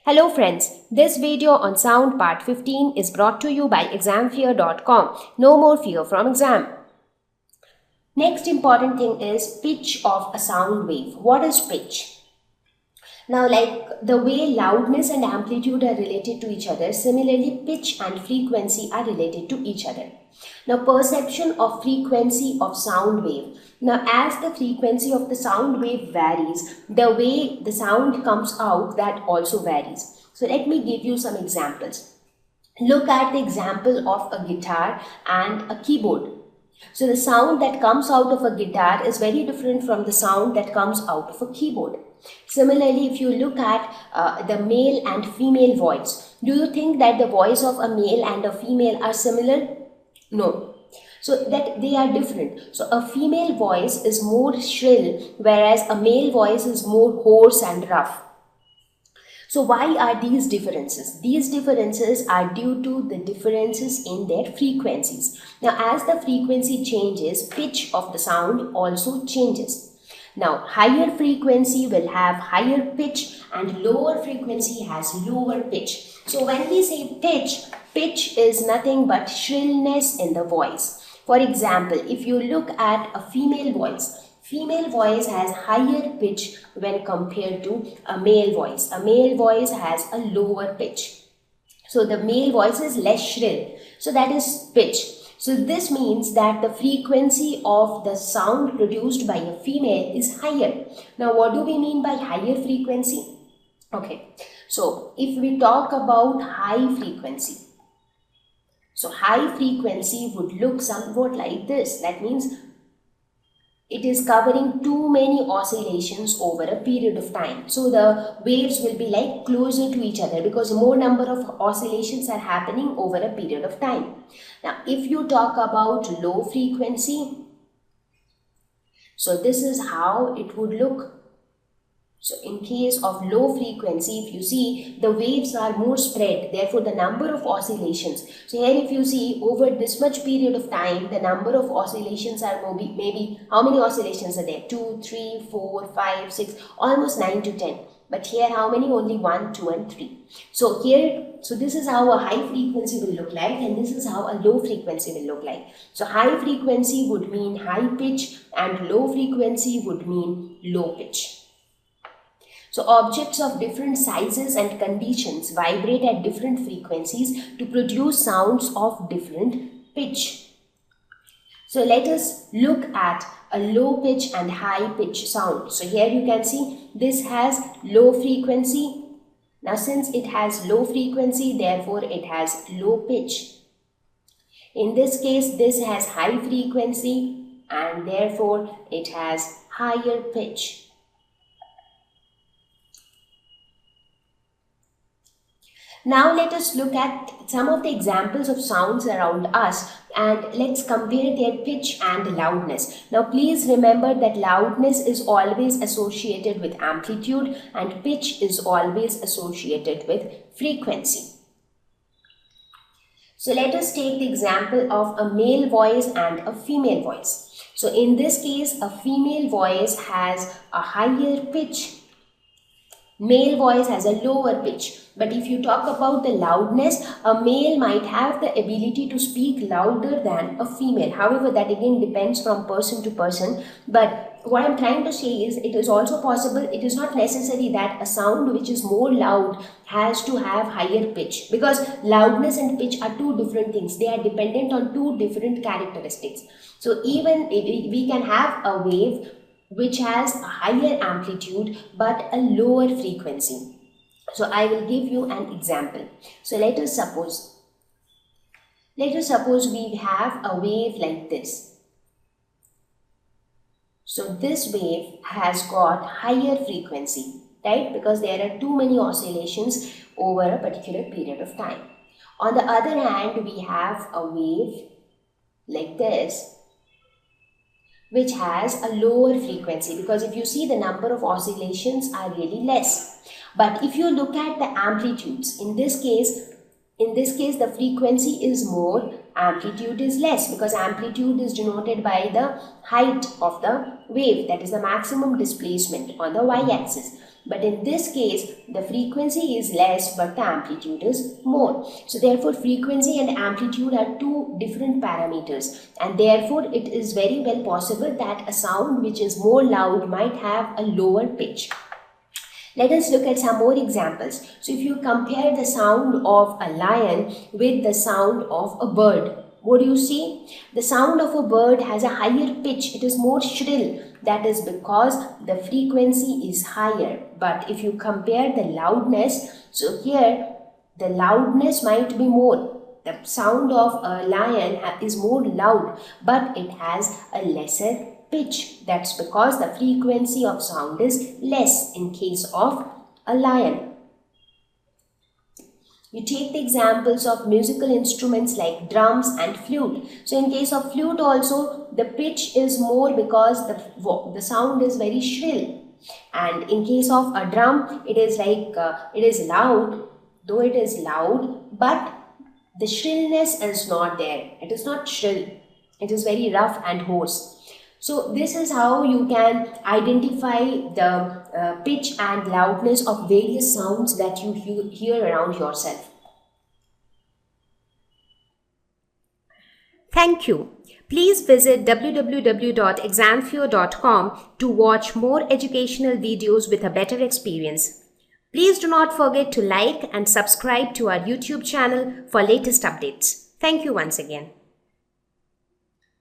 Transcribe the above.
Hello friends, this video on sound part 15 is brought to you by examfear.com. No more fear from exam. Next important thing is pitch of a sound wave. What is pitch? Now, like the way loudness and amplitude are related to each other, similarly pitch and frequency are related to each other. Now, perception of frequency of sound wave. Now, as the frequency of the sound wave varies, the way the sound comes out, that also varies. So, let me give you some examples. Look at the example of a guitar and a keyboard. So, the sound that comes out of a guitar is very different from the sound that comes out of a keyboard. Similarly, if you look at the male and female voice, do you think that the voice of a male and a female are similar? No. So that they are different. So a female voice is more shrill, whereas a male voice is more hoarse and rough. So why are these differences? These differences are due to the differences in their frequencies. Now, as the frequency changes, pitch of the sound also changes. Now, higher frequency will have higher pitch and lower frequency has lower pitch. So when we say pitch, pitch is nothing but shrillness in the voice. For example, if you look at a female voice has higher pitch when compared to a male voice. A male voice has a lower pitch. So the male voice is less shrill. So that is pitch. So this means that the frequency of the sound produced by a female is higher. Now what do we mean by higher frequency? Okay, so if we talk about high frequency, so high frequency would look somewhat like this. That means it is covering too many oscillations over a period of time. So the waves will be like closer to each other because more number of oscillations are happening over a period of time. Now, if you talk about low frequency, so this is how it would look. So in case of low frequency, if you see, the waves are more spread, therefore the number of oscillations. So here if you see, over this much period of time, the number of oscillations are maybe how many oscillations are there? 2, 3, 4, 5, 6, almost 9 to 10. But here how many? Only 1, 2 and 3. So here, so this is how a high frequency will look like and this is how a low frequency will look like. So high frequency would mean high pitch and low frequency would mean low pitch. So objects of different sizes and conditions vibrate at different frequencies to produce sounds of different pitch. So let us look at a low pitch and high pitch sound. So here you can see this has low frequency. Now since it has low frequency, therefore it has low pitch. In this case, this has high frequency and therefore it has higher pitch. Now let us look at some of the examples of sounds around us and let's compare their pitch and loudness. Now please remember that loudness is always associated with amplitude and pitch is always associated with frequency. So let us take the example of a male voice and a female voice. So in this case, a female voice has a higher pitch. Male voice has a lower pitch. But if you talk about the loudness, a male might have the ability to speak louder than a female. However, that again depends from person to person. But what I'm trying to say is it is also possible, it is not necessary that a sound which is more loud has to have higher pitch. Because loudness and pitch are two different things. They are dependent on two different characteristics. So even if we can have a wave which has a higher amplitude but a lower frequency. So I will give you an example. So let us suppose we have a wave like this. So this wave has got higher frequency, right? Because there are too many oscillations over a particular period of time. On the other hand, we have a wave like this, which has a lower frequency because if you see the number of oscillations are really less. But if you look at the amplitudes, in this case the frequency is more Amplitude is less because amplitude is denoted by the height of the wave, that is the maximum displacement on the y-axis. But in this case, the frequency is less but the amplitude is more. So therefore, frequency and amplitude are two different parameters, and therefore it is very well possible that a sound which is more loud might have a lower pitch. Let us look at some more examples. So if you compare the sound of a lion with the sound of a bird, what do you see? The sound of a bird has a higher pitch. It is more shrill. That is because the frequency is higher. But if you compare the loudness, so here the loudness might be more. The sound of a lion is more loud, but it has a lesser pitch. That's because the frequency of sound is less in case of a lion. You take the examples of musical instruments like drums and flute. So in case of flute also, the pitch is more because the sound is very shrill. And in case of a drum, it is like, it is loud, though it is loud, but the shrillness is not there. It is not shrill. It is very rough and hoarse. So this is how you can identify the pitch and loudness of various sounds that you hear around yourself. Thank you. Please visit www.examfear.com to watch more educational videos with a better experience. Please do not forget to like and subscribe to our YouTube channel for latest updates. Thank you once again.